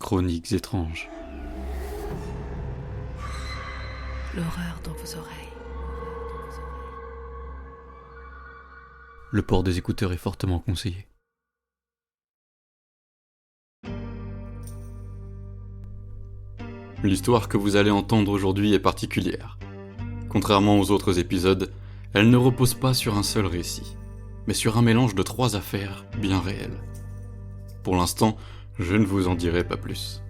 Chroniques étranges. L'horreur dans vos oreilles. Le port des écouteurs est fortement conseillé. L'histoire que vous allez entendre aujourd'hui est particulière. Contrairement aux autres épisodes, elle ne repose pas sur un seul récit, mais sur un mélange de 3 affaires bien réelles. Pour l'instant, je ne vous en dirai pas plus.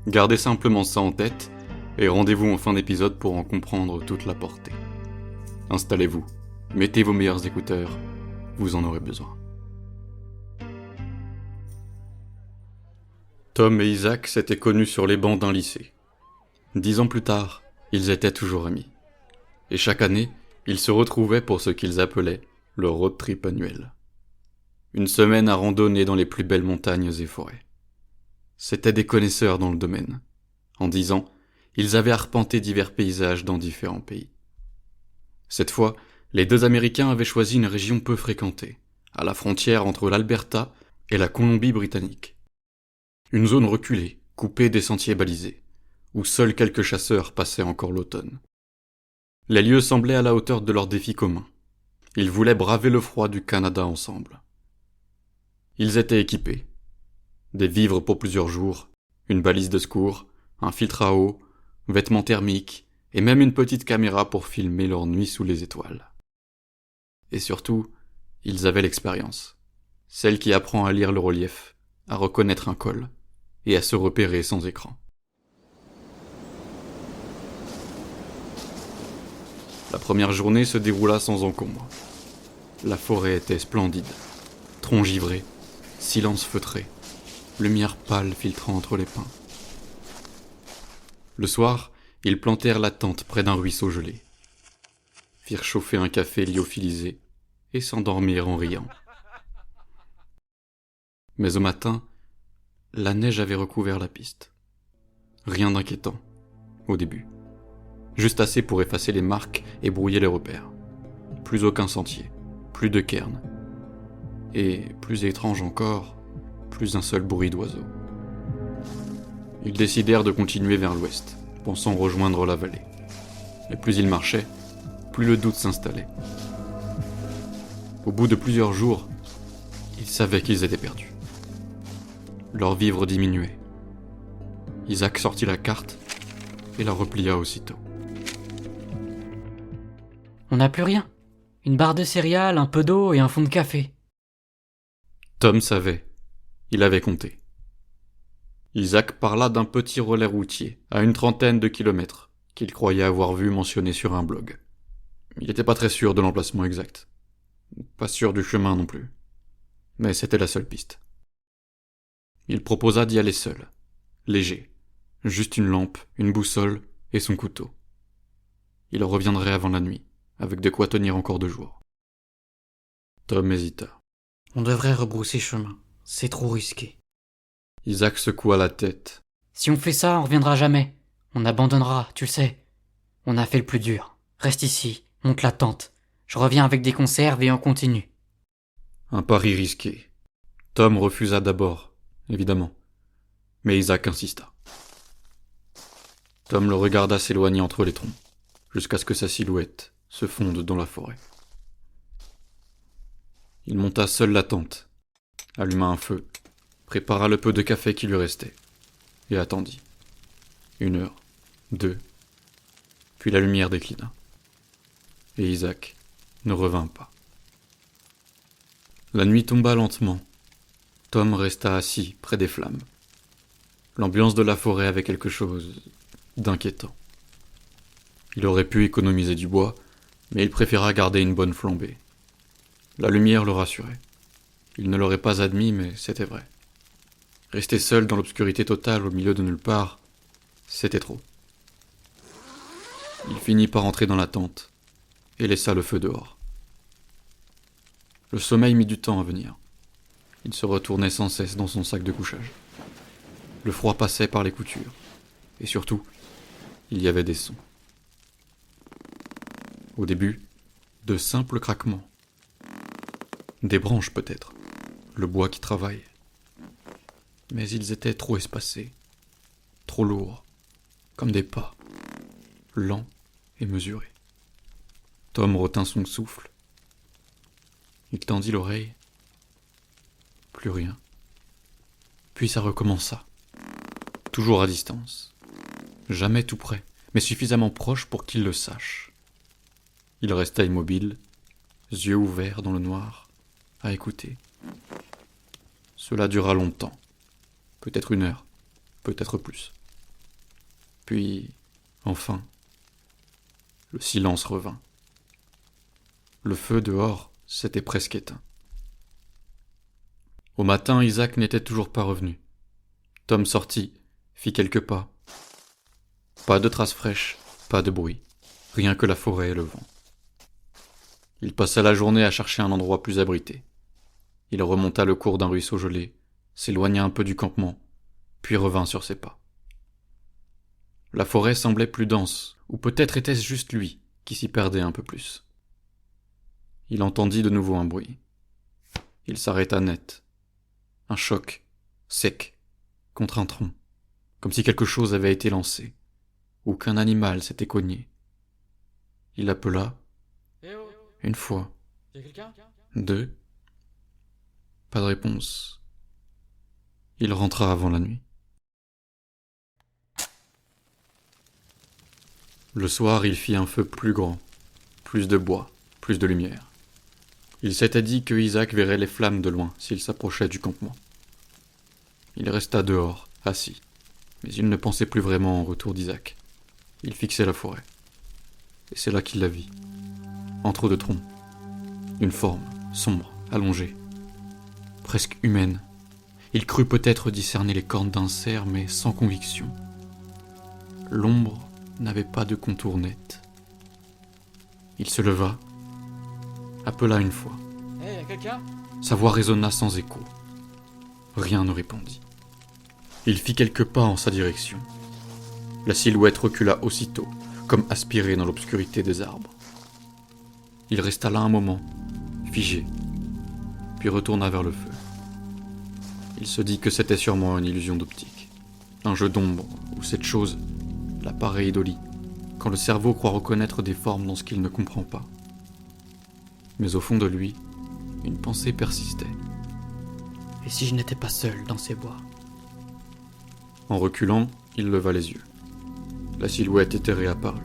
Gardez simplement ça en tête, et rendez-vous en fin d'épisode pour en comprendre toute la portée. Installez-vous, mettez vos meilleurs écouteurs, vous en aurez besoin. Tom et Isaac s'étaient connus sur les bancs d'un lycée. 10 ans plus tard, ils étaient toujours amis. Et chaque année, ils se retrouvaient pour ce qu'ils appelaient le road trip annuel. Une semaine à randonner dans les plus belles montagnes et forêts. C'étaient des connaisseurs dans le domaine. En 10 ans, ils avaient arpenté divers paysages dans différents pays. Cette fois, les 2 Américains avaient choisi une région peu fréquentée, à la frontière entre l'Alberta et la Colombie-Britannique. Une zone reculée, coupée des sentiers balisés, où seuls quelques chasseurs passaient encore l'automne. Les lieux semblaient à la hauteur de leur défi commun. Ils voulaient braver le froid du Canada ensemble. Ils étaient équipés. Des vivres pour plusieurs jours, une balise de secours, un filtre à eau, vêtements thermiques, et même une petite caméra pour filmer leur nuit sous les étoiles. Et surtout, ils avaient l'expérience. Celle qui apprend à lire le relief, à reconnaître un col, et à se repérer sans écran. La première journée se déroula sans encombre. La forêt était splendide. Troncs givrés, silence feutré, lumière pâle filtrant entre les pins. Le soir, ils plantèrent la tente près d'un ruisseau gelé, firent chauffer un café lyophilisé et s'endormirent en riant. Mais au matin, la neige avait recouvert la piste. Rien d'inquiétant, au début. Juste assez pour effacer les marques et brouiller les repères. Plus aucun sentier, plus de cairns. Et, plus étrange encore, plus un seul bruit d'oiseaux. Ils décidèrent de continuer vers l'ouest, pensant rejoindre la vallée. Et plus ils marchaient, plus le doute s'installait. Au bout de plusieurs jours, ils savaient qu'ils étaient perdus. Leur vivre diminuait. Isaac sortit la carte et la replia aussitôt. On n'a plus rien. Une barre de céréales, un peu d'eau et un fond de café. Tom savait. Il avait compté. Isaac parla d'un petit relais routier, à une 30aine de kilomètres, qu'il croyait avoir vu mentionné sur un blog. Il n'était pas très sûr de l'emplacement exact. Pas sûr du chemin non plus. Mais c'était la seule piste. Il proposa d'y aller seul, léger, juste une lampe, une boussole et son couteau. Il reviendrait avant la nuit, avec de quoi tenir encore 2 jours. Tom hésita. On devrait rebrousser chemin. C'est trop risqué. Isaac secoua la tête. Si on fait ça, on reviendra jamais. On abandonnera, tu le sais. On a fait le plus dur. Reste ici, monte la tente. Je reviens avec des conserves et on continue. Un pari risqué. Tom refusa d'abord, évidemment. Mais Isaac insista. Tom le regarda s'éloigner entre les troncs, jusqu'à ce que sa silhouette se fonde dans la forêt. Il monta seul la tente, alluma un feu, prépara le peu de café qui lui restait, et attendit. 1 heure, 2, puis la lumière déclina. Et Isaac ne revint pas. La nuit tomba lentement. Tom resta assis près des flammes. L'ambiance de la forêt avait quelque chose d'inquiétant. Il aurait pu économiser du bois, mais il préféra garder une bonne flambée. La lumière le rassurait. Il ne l'aurait pas admis, mais c'était vrai. Rester seul dans l'obscurité totale au milieu de nulle part, c'était trop. Il finit par entrer dans la tente et laissa le feu dehors. Le sommeil mit du temps à venir. Il se retournait sans cesse dans son sac de couchage. Le froid passait par les coutures. Et surtout, il y avait des sons. Au début, de simples craquements. Des branches peut-être, le bois qui travaille. Mais ils étaient trop espacés, trop lourds, comme des pas, lents et mesurés. Tom retint son souffle. Il tendit l'oreille. Plus rien. Puis ça recommença. Toujours à distance. Jamais tout près, mais suffisamment proche pour qu'il le sache. Il resta immobile, yeux ouverts dans le noir, à écouter. Cela dura longtemps. Peut-être 1 heure, peut-être plus. Puis, enfin, le silence revint. Le feu dehors s'était presque éteint. Au matin, Isaac n'était toujours pas revenu. Tom sortit, fit quelques pas. Pas de traces fraîches, pas de bruit, rien que la forêt et le vent. Il passa la journée à chercher un endroit plus abrité. Il remonta le cours d'un ruisseau gelé, s'éloigna un peu du campement, puis revint sur ses pas. La forêt semblait plus dense, ou peut-être était-ce juste lui qui s'y perdait un peu plus. Il entendit de nouveau un bruit. Il s'arrêta net. Un choc, sec, contre un tronc, comme si quelque chose avait été lancé, ou qu'un animal s'était cogné. Il appela, 1 fois, 2, pas de réponse. Il rentra avant la nuit. Le soir, il fit un feu plus grand, plus de bois, plus de lumière. Il s'était dit que Isaac verrait les flammes de loin s'il s'approchait du campement. Il resta dehors, assis, mais il ne pensait plus vraiment au retour d'Isaac. Il fixait la forêt. Et c'est là qu'il la vit. Entre 2 troncs. Une forme, sombre, allongée. Presque humaine. Il crut peut-être discerner les cornes d'un cerf, mais sans conviction. L'ombre n'avait pas de contour net. Il se leva, appela 1 fois. Y'a quelqu'un ? Sa voix résonna sans écho. Rien ne répondit. Il fit quelques pas en sa direction. La silhouette recula aussitôt, comme aspirée dans l'obscurité des arbres. Il resta là un moment, figé, puis retourna vers le feu. Il se dit que c'était sûrement une illusion d'optique, un jeu d'ombre où cette chose, la pareidolie, quand le cerveau croit reconnaître des formes dans ce qu'il ne comprend pas. Mais au fond de lui, une pensée persistait. Et si je n'étais pas seul dans ces bois ? En reculant, il leva les yeux. La silhouette était réapparue,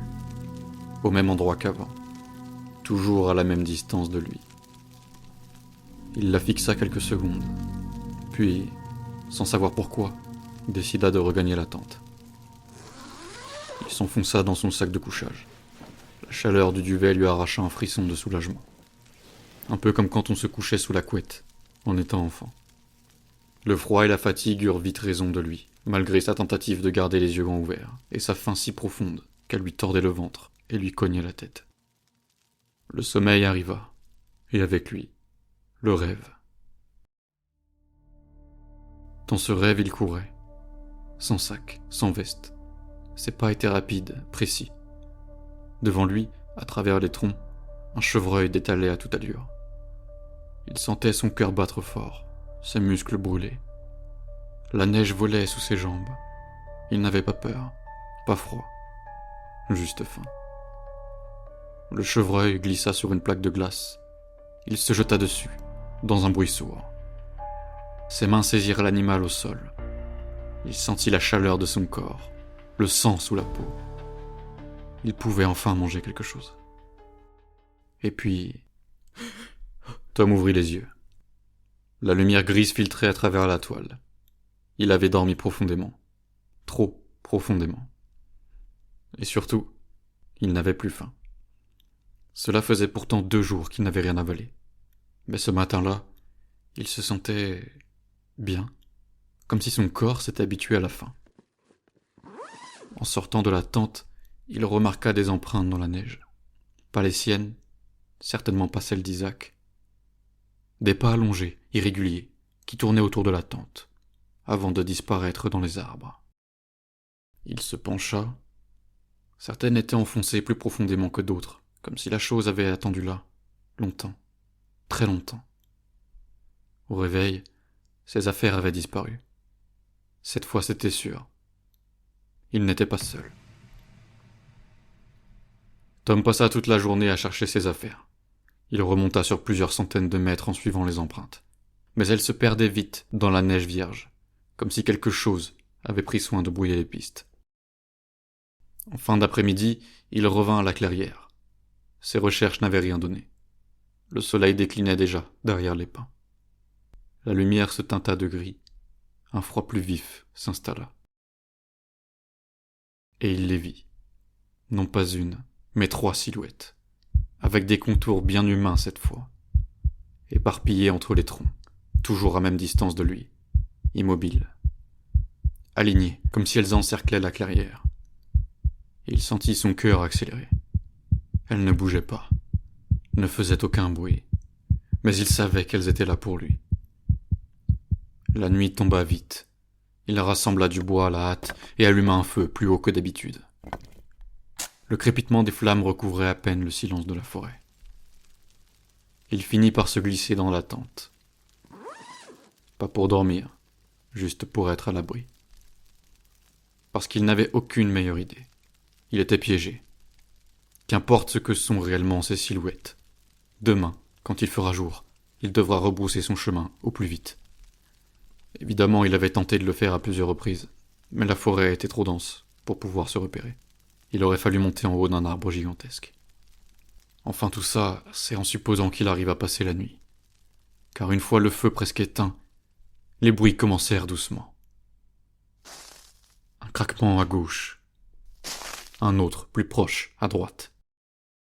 au même endroit qu'avant, toujours à la même distance de lui. Il la fixa quelques secondes, puis, sans savoir pourquoi, décida de regagner la tente. Il s'enfonça dans son sac de couchage. La chaleur du duvet lui arracha un frisson de soulagement. Un peu comme quand on se couchait sous la couette, en étant enfant. Le froid et la fatigue eurent vite raison de lui, malgré sa tentative de garder les yeux grands ouverts, et sa faim si profonde qu'elle lui tordait le ventre et lui cognait la tête. Le sommeil arriva, et avec lui, le rêve. Dans ce rêve, il courait, sans sac, sans veste. Ses pas étaient rapides, précis. Devant lui, à travers les troncs, un chevreuil détalait à toute allure. Il sentait son cœur battre fort, ses muscles brûler. La neige volait sous ses jambes. Il n'avait pas peur, pas froid, juste faim. Le chevreuil glissa sur une plaque de glace. Il se jeta dessus, dans un bruit sourd. Ses mains saisirent l'animal au sol. Il sentit la chaleur de son corps, le sang sous la peau. Il pouvait enfin manger quelque chose. Et puis, Tom ouvrit les yeux. La lumière grise filtrait à travers la toile. Il avait dormi profondément. Trop profondément. Et surtout, il n'avait plus faim. Cela faisait pourtant 2 jours qu'il n'avait rien avalé. Mais ce matin-là, il se sentait bien, comme si son corps s'était habitué à la faim. En sortant de la tente, il remarqua des empreintes dans la neige. Pas les siennes, certainement pas celles d'Isaac. Des pas allongés, irréguliers, qui tournaient autour de la tente, avant de disparaître dans les arbres. Il se pencha. Certaines étaient enfoncées plus profondément que d'autres, comme si la chose avait attendu là, longtemps, très longtemps. Au réveil, ses affaires avaient disparu. Cette fois, c'était sûr. il n'était pas seul. Tom passa toute la journée à chercher ses affaires. Il remonta sur plusieurs centaines de mètres en suivant les empreintes. Mais elles se perdaient vite dans la neige vierge, comme si quelque chose avait pris soin de brouiller les pistes. En fin d'après-midi, il revint à la clairière. Ses recherches n'avaient rien donné. Le soleil déclinait déjà derrière les pins. La lumière se teinta de gris. Un froid plus vif s'installa. Et il les vit. Non pas une, mais 3 silhouettes, avec des contours bien humains cette fois, éparpillées entre les troncs, toujours à même distance de lui, immobiles, alignées, comme si elles encerclaient la clairière. Il sentit son cœur accélérer. Elles ne bougeaient pas, ne faisaient aucun bruit, mais il savait qu'elles étaient là pour lui. La nuit tomba vite. Il rassembla du bois à la hâte et alluma un feu plus haut que d'habitude. Le crépitement des flammes recouvrait à peine le silence de la forêt. Il finit par se glisser dans la tente. Pas pour dormir, juste pour être à l'abri. Parce qu'il n'avait aucune meilleure idée. Il était piégé. Qu'importe ce que sont réellement ces silhouettes. Demain, quand il fera jour, il devra rebrousser son chemin au plus vite. Évidemment, il avait tenté de le faire à plusieurs reprises, mais la forêt était trop dense pour pouvoir se repérer. Il aurait fallu monter en haut d'un arbre gigantesque. Enfin tout ça, c'est en supposant qu'il arrive à passer la nuit. Car une fois le feu presque éteint, les bruits commencèrent doucement. Un craquement à gauche, un autre plus proche à droite,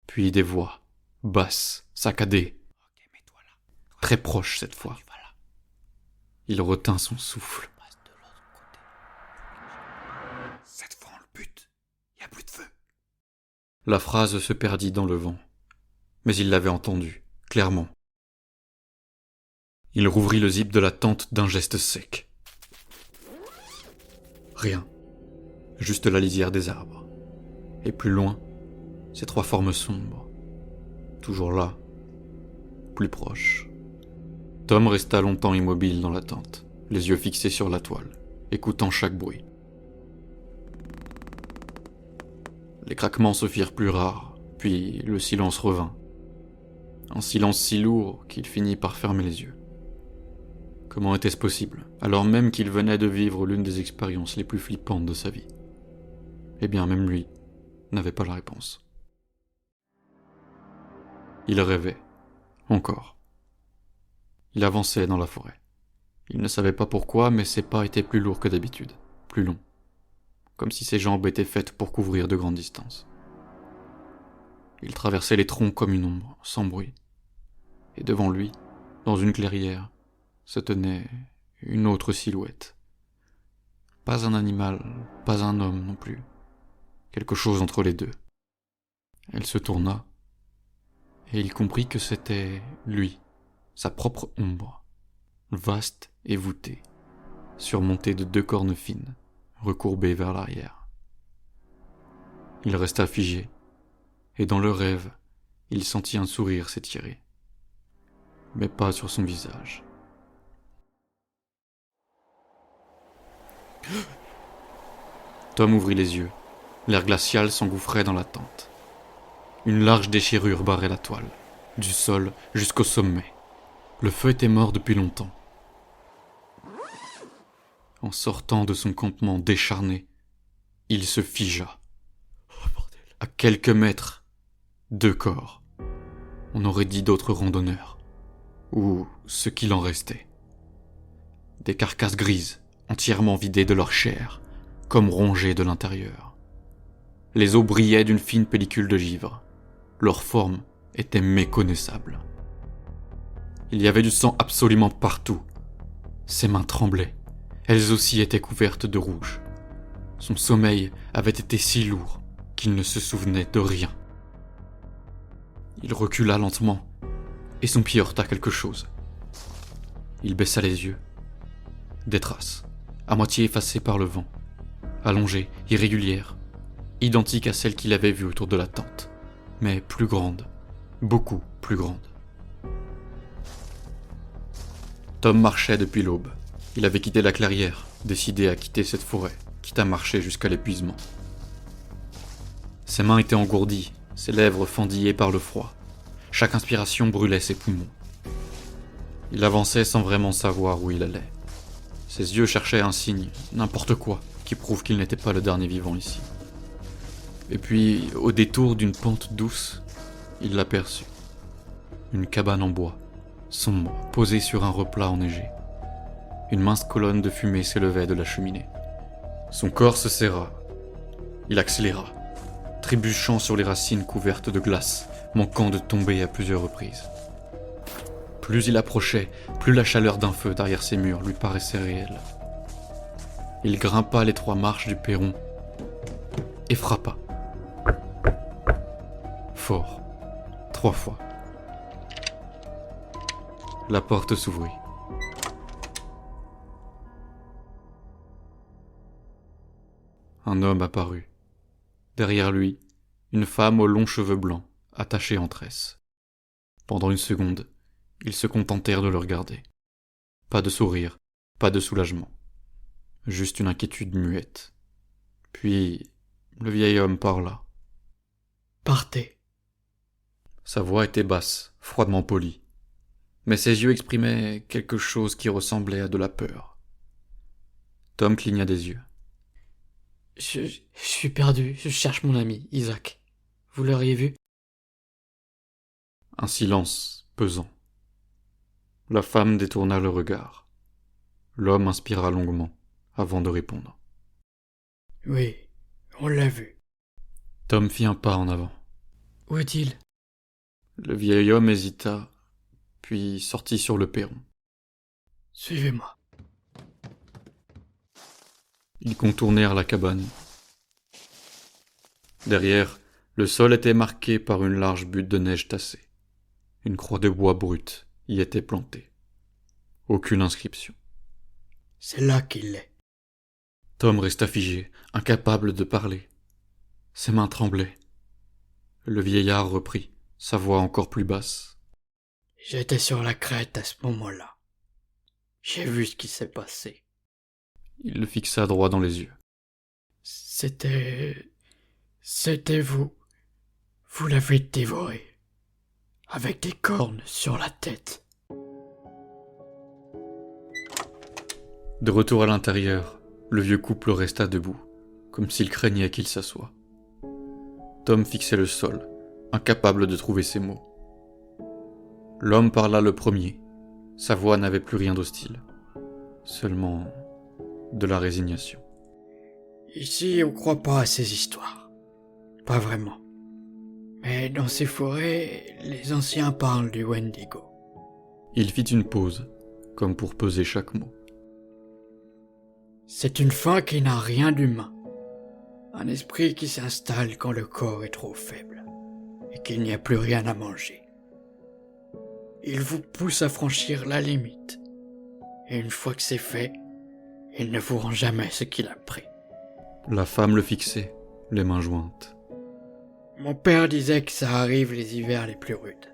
puis des voix, basses, saccadées, très proches cette fois. Il retint son souffle. Cette fois on le bute, y a plus de feu. La phrase se perdit dans le vent, mais il l'avait entendue, clairement. Il rouvrit le zip de la tente d'un geste sec. Rien, juste la lisière des arbres. Et plus loin, ces 3 formes sombres. Toujours là, plus proches. Tom resta longtemps immobile dans la tente, les yeux fixés sur la toile, écoutant chaque bruit. Les craquements se firent plus rares, puis le silence revint. Un silence si lourd qu'il finit par fermer les yeux. Comment était-ce possible, alors même qu'il venait de vivre l'une des expériences les plus flippantes de sa vie? Eh bien, même lui n'avait pas la réponse. Il rêvait, encore. Il avançait dans la forêt. Il ne savait pas pourquoi, mais ses pas étaient plus lourds que d'habitude, plus longs, comme si ses jambes étaient faites pour couvrir de grandes distances. Il traversait les troncs comme une ombre, sans bruit. Et devant lui, dans une clairière, se tenait une autre silhouette. Pas un animal, pas un homme non plus. Quelque chose entre les deux. Elle se tourna, et il comprit que c'était lui, sa propre ombre, vaste et voûtée, surmontée de 2 cornes fines, recourbées vers l'arrière. Il resta figé, et dans le rêve, il sentit un sourire s'étirer, mais pas sur son visage. Tom ouvrit les yeux. L'air glacial s'engouffrait dans la tente. Une large déchirure barrait la toile, du sol jusqu'au sommet. Le feu était mort depuis longtemps. En sortant de son campement décharné, il se figea. À quelques mètres, 2 corps. On aurait dit d'autres randonneurs. Ou ce qu'il en restait. Des carcasses grises, entièrement vidées de leur chair, comme rongées de l'intérieur. Les os brillaient d'une fine pellicule de givre. Leur forme était méconnaissable. Il y avait du sang absolument partout. Ses mains tremblaient. Elles aussi étaient couvertes de rouge. Son sommeil avait été si lourd qu'il ne se souvenait de rien. Il recula lentement, et son pied heurta quelque chose. Il baissa les yeux. Des traces, à moitié effacées par le vent, allongées, irrégulières, identiques à celles qu'il avait vues autour de la tente, mais plus grandes, beaucoup plus grandes. Tom marchait depuis l'aube. Il avait quitté la clairière, décidé à quitter cette forêt, qui à marcher jusqu'à l'épuisement. Ses mains étaient engourdies, ses lèvres fendillées par le froid. Chaque inspiration brûlait ses poumons. Il avançait sans vraiment savoir où il allait. Ses yeux cherchaient un signe, n'importe quoi, qui prouve qu'il n'était pas le dernier vivant ici. Et puis, au détour d'une pente douce, il l'aperçut. Une cabane en bois, sombre, posée sur un replat enneigé. Une mince colonne de fumée s'élevait de la cheminée. Son corps se serra. Il accéléra, trébuchant sur les racines couvertes de glace, manquant de tomber à plusieurs reprises. Plus il approchait, plus la chaleur d'un feu derrière ses murs lui paraissait réelle. Il grimpa les 3 marches du perron et frappa. Fort, 3 fois. La porte s'ouvrit. Un homme apparut. Derrière lui, une femme aux longs cheveux blancs, attachée en tresse. Pendant une seconde, ils se contentèrent de le regarder. Pas de sourire, pas de soulagement. Juste une inquiétude muette. Puis, le vieil homme parla. « Partez. » Sa voix était basse, froidement polie. Mais ses yeux exprimaient quelque chose qui ressemblait à de la peur. Tom cligna des yeux. Je suis perdu, je cherche mon ami, Isaac. Vous l'auriez vu ? Un silence pesant. La femme détourna le regard. L'homme inspira longuement, avant de répondre. Oui, on l'a vu. Tom fit un pas en avant. Où est-il ? Le vieil homme hésita, puis sortit sur le perron. Suivez-moi. Ils contournèrent la cabane. Derrière, le sol était marqué par une large butte de neige tassée. Une croix de bois brute y était plantée. Aucune inscription. C'est là qu'il est. Tom resta figé, incapable de parler. Ses mains tremblaient. Le vieillard reprit, sa voix encore plus basse. J'étais sur la crête à ce moment-là. J'ai vu ce qui s'est passé. Il le fixa droit dans les yeux. C'était vous. Vous l'avez dévoré. Avec des cornes sur la tête. De retour à l'intérieur, le vieux couple resta debout, comme s'il craignait qu'il s'assoie. Tom fixait le sol, incapable de trouver ses mots. L'homme parla le premier. Sa voix n'avait plus rien d'hostile. Seulement de la résignation. Ici, on croit pas à ces histoires. Pas vraiment. Mais dans ces forêts, les anciens parlent du Wendigo. Il fit une pause, comme pour peser chaque mot. C'est une fin qui n'a rien d'humain. Un esprit qui s'installe quand le corps est trop faible et qu'il n'y a plus rien à manger. Il vous pousse à franchir la limite. Et une fois que c'est fait, il ne vous rend jamais ce qu'il a pris. La femme le fixait, les mains jointes. Mon père disait que ça arrive les hivers les plus rudes.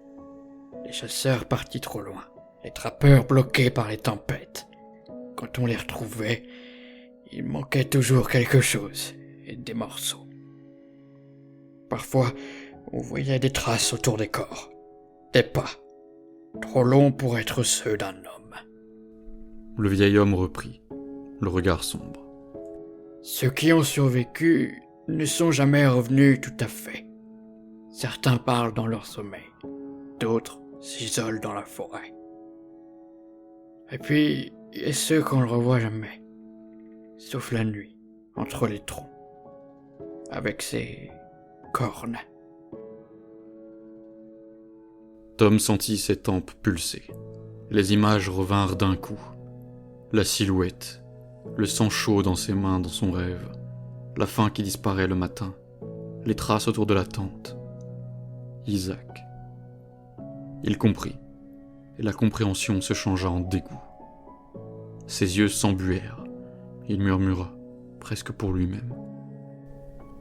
Les chasseurs partis trop loin, les trappeurs bloqués par les tempêtes. Quand on les retrouvait, il manquait toujours quelque chose, et des morceaux. Parfois, on voyait des traces autour des corps, des pas, trop longs pour être ceux d'un homme. Le vieil homme reprit, le regard sombre. Ceux qui ont survécu ne sont jamais revenus tout à fait. Certains parlent dans leur sommeil, d'autres s'isolent dans la forêt. Et puis, il y a ceux qu'on ne revoit jamais, sauf la nuit, entre les troncs, avec ses cornes. Tom sentit ses tempes pulser. Les images revinrent d'un coup. La silhouette, le sang chaud dans ses mains dans son rêve, la faim qui disparaît le matin, les traces autour de la tente. Isaac. Il comprit, et la compréhension se changea en dégoût. Ses yeux s'embuèrent. Il murmura, presque pour lui-même.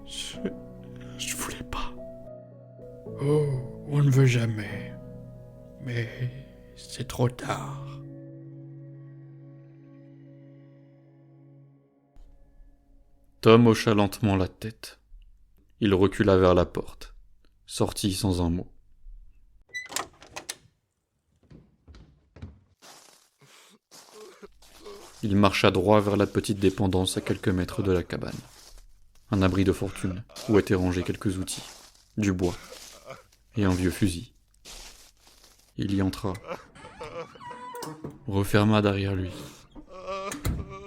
Je voulais pas. Oh, on ne veut jamais. Mais c'est trop tard. Tom hocha lentement la tête. Il recula vers la porte, sortit sans un mot. Il marcha droit vers la petite dépendance à quelques mètres de la cabane. Un abri de fortune, où étaient rangés quelques outils, du bois et un vieux fusil. Il y entra, referma derrière lui.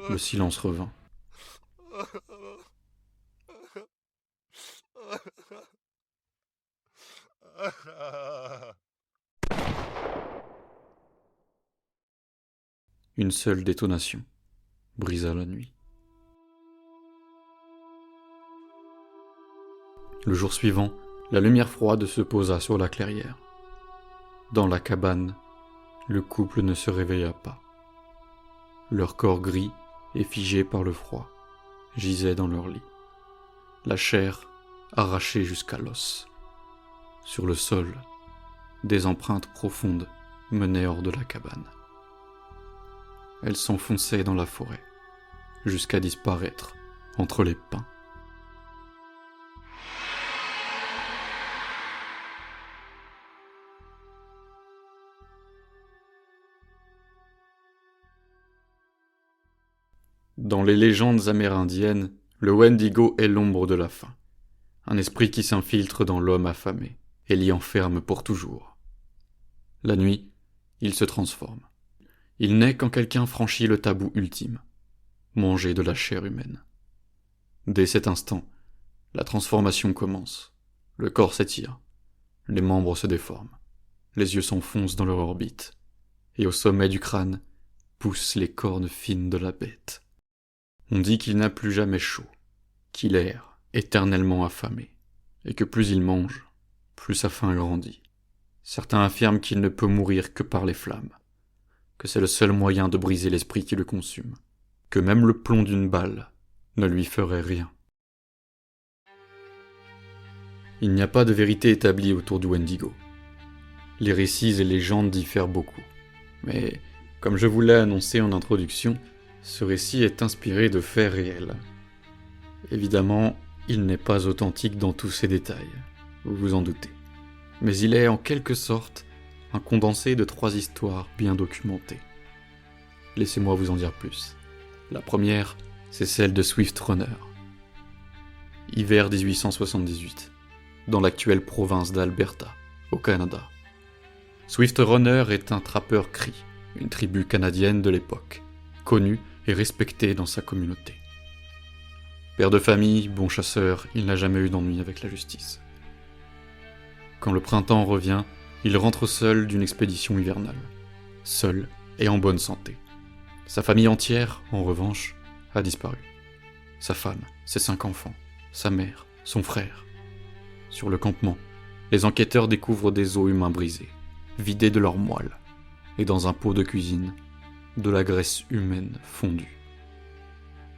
Le silence revint. Une seule détonation brisa la nuit. Le jour suivant, la lumière froide se posa sur la clairière. Dans la cabane, le couple ne se réveilla pas. Leur corps gris et figé par le froid gisait dans leur lit, la chair arrachée jusqu'à l'os. Sur le sol, des empreintes profondes menaient hors de la cabane. Elles s'enfonçaient dans la forêt, jusqu'à disparaître entre les pins. Dans les légendes amérindiennes, le Wendigo est l'ombre de la faim, un esprit qui s'infiltre dans l'homme affamé et l'y enferme pour toujours. La nuit, il se transforme. Il naît quand quelqu'un franchit le tabou ultime, manger de la chair humaine. Dès cet instant, la transformation commence. Le corps s'étire, les membres se déforment, les yeux s'enfoncent dans leur orbite, et au sommet du crâne poussent les cornes fines de la bête. On dit qu'il n'a plus jamais chaud, qu'il erre, éternellement affamé, et que plus il mange, plus sa faim grandit. Certains affirment qu'il ne peut mourir que par les flammes, que c'est le seul moyen de briser l'esprit qui le consume, que même le plomb d'une balle ne lui ferait rien. Il n'y a pas de vérité établie autour du Wendigo. Les récits et légendes diffèrent beaucoup, mais comme je vous l'ai annoncé en introduction, ce récit est inspiré de faits réels. Évidemment, il n'est pas authentique dans tous ses détails, vous vous en doutez, mais il est en quelque sorte un condensé de 3 histoires bien documentées. Laissez-moi vous en dire plus. La première, c'est celle de Swift Runner. Hiver 1878, dans l'actuelle province d'Alberta, au Canada. Swift Runner est un trappeur Cree, une tribu canadienne de l'époque, connue et respecté dans sa communauté. Père de famille, bon chasseur, il n'a jamais eu d'ennui avec la justice. Quand le printemps revient, il rentre seul d'une expédition hivernale, seul et en bonne santé. Sa famille entière, en revanche, a disparu. Sa femme, ses 5 enfants, sa mère, son frère. Sur le campement, les enquêteurs découvrent des os humains brisés, vidés de leurs moelle, et dans un pot de cuisine, de la graisse humaine fondue.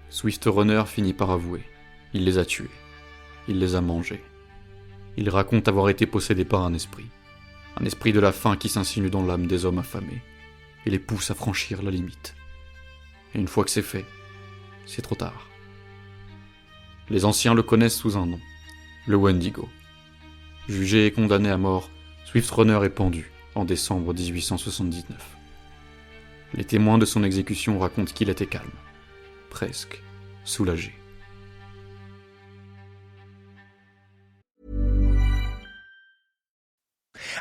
Swift Runner finit par avouer. Il les a tués. Il les a mangés. Il raconte avoir été possédé par un esprit de la faim qui s'insinue dans l'âme des hommes affamés et les pousse à franchir la limite. Et une fois que c'est fait, c'est trop tard. Les anciens le connaissent sous un nom, le Wendigo. Jugé et condamné à mort, Swift Runner est pendu en décembre 1879. Les témoins de son exécution racontent qu'il était calme, presque soulagé.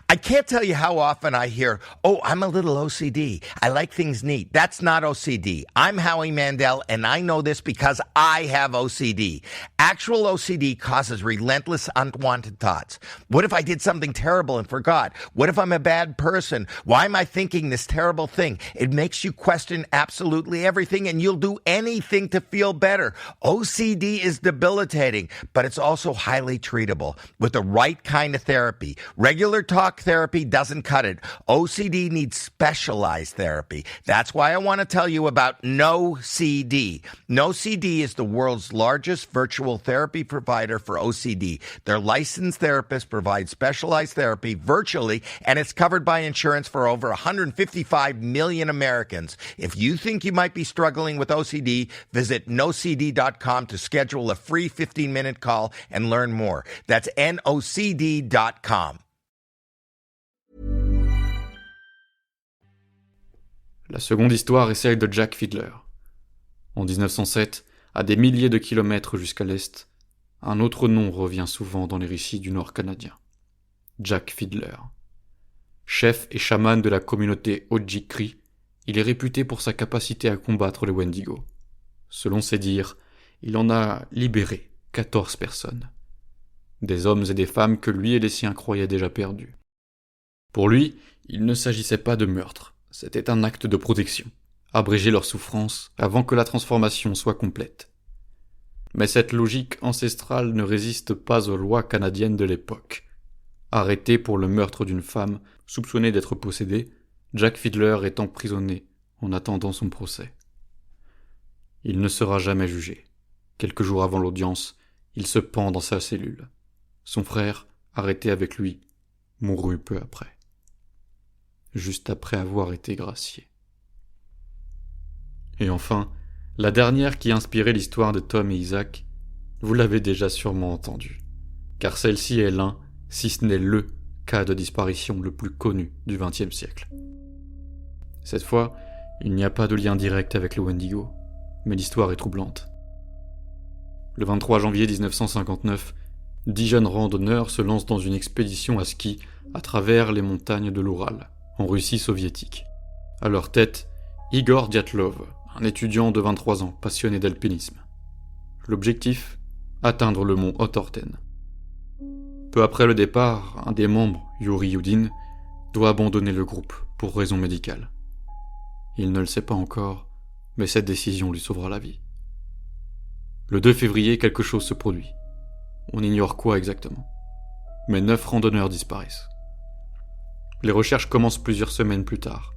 I can't tell you how often I hear, oh, I'm a little OCD. I like things neat. That's not OCD. I'm Howie Mandel, and I know this because I have OCD. Actual OCD causes relentless, unwanted thoughts. What if I did something terrible and forgot? What if I'm a bad person? Why am I thinking this terrible thing? It makes you question absolutely everything, and you'll do anything to feel better. OCD is debilitating, but it's also highly treatable with the right kind of therapy. Regular talk therapy doesn't cut it. OCD needs specialized therapy. That's why I want to tell you about NoCD. NoCD is the world's largest virtual therapy provider for OCD. Their licensed therapists provide specialized therapy virtually, and it's covered by insurance for over 155 million Americans. If you think you might be struggling with OCD, visit nocd.com to schedule a free 15-minute call and learn more. That's nocd.com. La seconde histoire est celle de Jack Fiddler. En 1907, à des milliers de kilomètres jusqu'à l'est, un autre nom revient souvent dans les récits du Nord canadien. Jack Fiddler. Chef et chaman de la communauté Ojibwe, il est réputé pour sa capacité à combattre les Wendigo. Selon ses dires, il en a libéré 14 personnes. Des hommes et des femmes que lui et les siens croyaient déjà perdus. Pour lui, il ne s'agissait pas de meurtre. C'était un acte de protection, abréger leur souffrance avant que la transformation soit complète. Mais cette logique ancestrale ne résiste pas aux lois canadiennes de l'époque. Arrêté pour le meurtre d'une femme, soupçonné d'être possédé, Jack Fiddler est emprisonné en attendant son procès. Il ne sera jamais jugé. Quelques jours avant l'audience, il se pend dans sa cellule. Son frère, arrêté avec lui, mourut peu après. Juste après avoir été gracié. Et enfin, la dernière qui a inspiré l'histoire de Tom et Isaac, vous l'avez déjà sûrement entendue, car celle-ci est l'un, si ce n'est le cas de disparition le plus connu du XXe siècle. Cette fois, il n'y a pas de lien direct avec le Wendigo, mais l'histoire est troublante. Le 23 janvier 1959, 10 jeunes randonneurs se lancent dans une expédition à ski à travers les montagnes de l'Oural, en Russie soviétique. À leur tête, Igor Dyatlov, un étudiant de 23 ans passionné d'alpinisme. L'objectif ? Atteindre le mont Otorten. Peu après le départ, un des membres, Yuri Yudin, doit abandonner le groupe pour raison médicale. Il ne le sait pas encore, mais cette décision lui sauvera la vie. Le 2 février, quelque chose se produit. On ignore quoi exactement. Mais 9 randonneurs disparaissent. Les recherches commencent plusieurs semaines plus tard.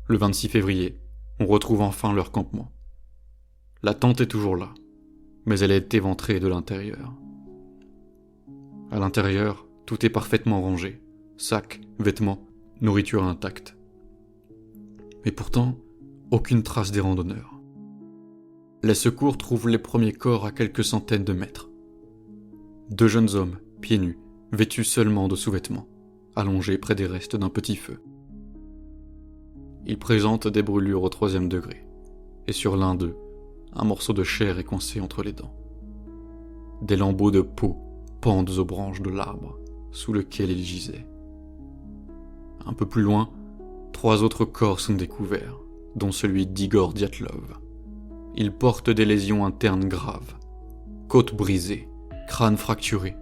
Le 26 février, on retrouve enfin leur campement. La tente est toujours là, mais elle est éventrée de l'intérieur. À l'intérieur, tout est parfaitement rangé. Sacs, vêtements, nourriture intacte. Mais pourtant, aucune trace des randonneurs. Les secours trouvent les premiers corps à quelques centaines de mètres. 2 jeunes hommes, pieds nus, vêtus seulement de sous-vêtements, allongés près des restes d'un petit feu. Ils présentent des brûlures au 3e degré, et sur l'un d'eux, un morceau de chair est coincé entre les dents. Des lambeaux de peau pendent aux branches de l'arbre sous lequel il gisait. Un peu plus loin, 3 autres corps sont découverts, dont celui d'Igor Dyatlov. Il porte des lésions internes graves, côte brisée, crâne fracturé,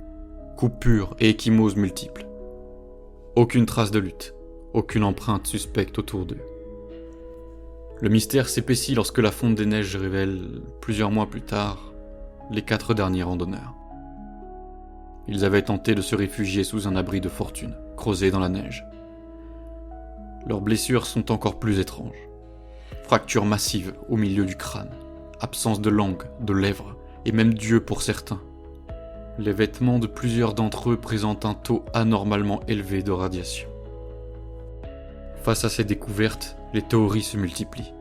coupures et ecchymoses multiples. Aucune trace de lutte, aucune empreinte suspecte autour d'eux. Le mystère s'épaissit lorsque la fonte des neiges révèle, plusieurs mois plus tard, les 4 derniers randonneurs. Ils avaient tenté de se réfugier sous un abri de fortune, creusé dans la neige. Leurs blessures sont encore plus étranges. Fractures massives au milieu du crâne, absence de langue, de lèvres, et même d'yeux pour certains. Les vêtements de plusieurs d'entre eux présentent un taux anormalement élevé de radiation. Face à ces découvertes, les théories se multiplient.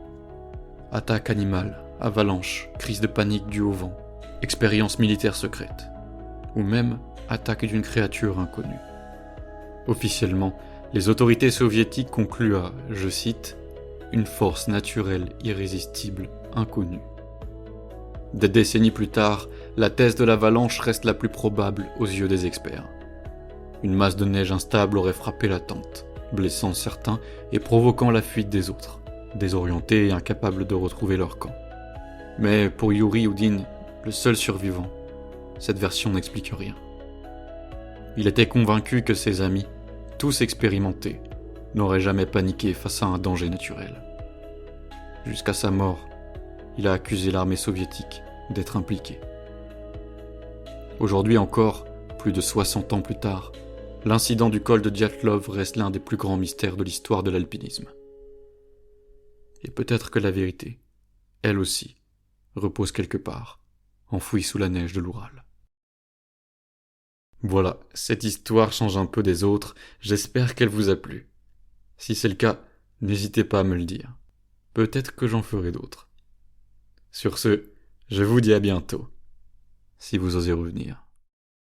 Attaque animale, avalanche, crise de panique due au vent, expérience militaire secrète, ou même attaque d'une créature inconnue. Officiellement, les autorités soviétiques concluent à, je cite, « une force naturelle irrésistible inconnue ». Des décennies plus tard, la thèse de l'avalanche reste la plus probable aux yeux des experts. Une masse de neige instable aurait frappé la tente, blessant certains et provoquant la fuite des autres, désorientés et incapables de retrouver leur camp. Mais pour Yuri Yudin, le seul survivant, cette version n'explique rien. Il était convaincu que ses amis, tous expérimentés, n'auraient jamais paniqué face à un danger naturel. Jusqu'à sa mort, il a accusé l'armée soviétique d'être impliquée. Aujourd'hui encore, plus de 60 ans plus tard, l'incident du col de Dyatlov reste l'un des plus grands mystères de l'histoire de l'alpinisme. Et peut-être que la vérité, elle aussi, repose quelque part, enfouie sous la neige de l'Oural. Voilà, cette histoire change un peu des autres, j'espère qu'elle vous a plu. Si c'est le cas, n'hésitez pas à me le dire. Peut-être que j'en ferai d'autres. Sur ce, je vous dis à bientôt, si vous osez revenir.